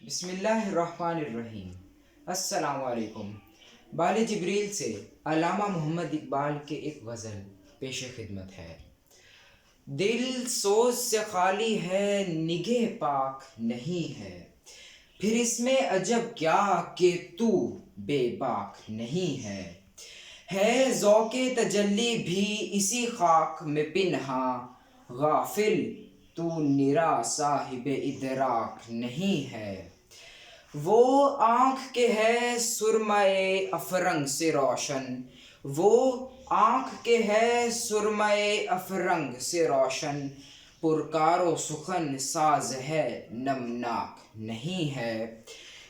بسم اللہ الرحمن الرحیم۔ السلام علیکم۔ بال جبریل سے علامہ محمد اقبال کے ایک غزل پیش خدمت ہے۔ دل سوز سے خالی ہے، نگہ پاک نہیں ہے، پھر اس میں عجب کیا کہ تو بے باک نہیں ہے ذوق تجلی بھی اسی خاک میں پنہاں، غافل تو نرا صاحب ادراک نہیں ہے۔ وہ آنکھ کے ہے سرمۂ افرنگ سے روشن، وہ آنکھ کے ہے سرمۂ افرنگ سے روشن، پرکار و سخن ساز ہے نمناک نہیں ہے۔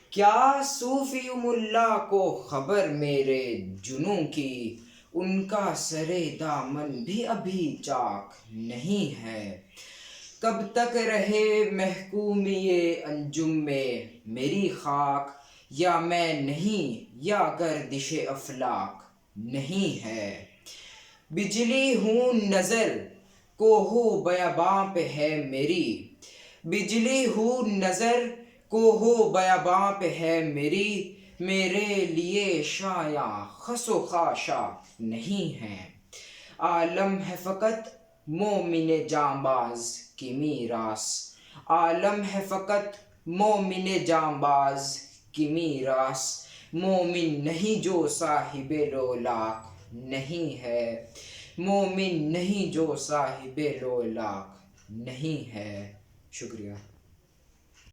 کیا صوفی ملا کو خبر میرے جنوں کی، ان کا سر دامن بھی ابھی چاک نہیں ہے۔ کب تک رہے محکومی انجم میں میری خاک، یا میں نہیں یا گردش افلاک نہیں ہے۔ بجلی ہوں نظر کوہ بیاباں پہ ہے میری، بجلی ہوں نظر کوہ بیاباں پہ ہے میری، میرے لیے شایاں خس و خاشاک نہیں ہے۔ عالم ہے فقط مومن جانباز کی میراث، عالم ہے فقط مومن جانباز کی میراث، مومن نہیں جو صاحب لولاک نہیں ہے، مومن نہیں جو صاحب لولاک نہیں ہے۔ شکریہ۔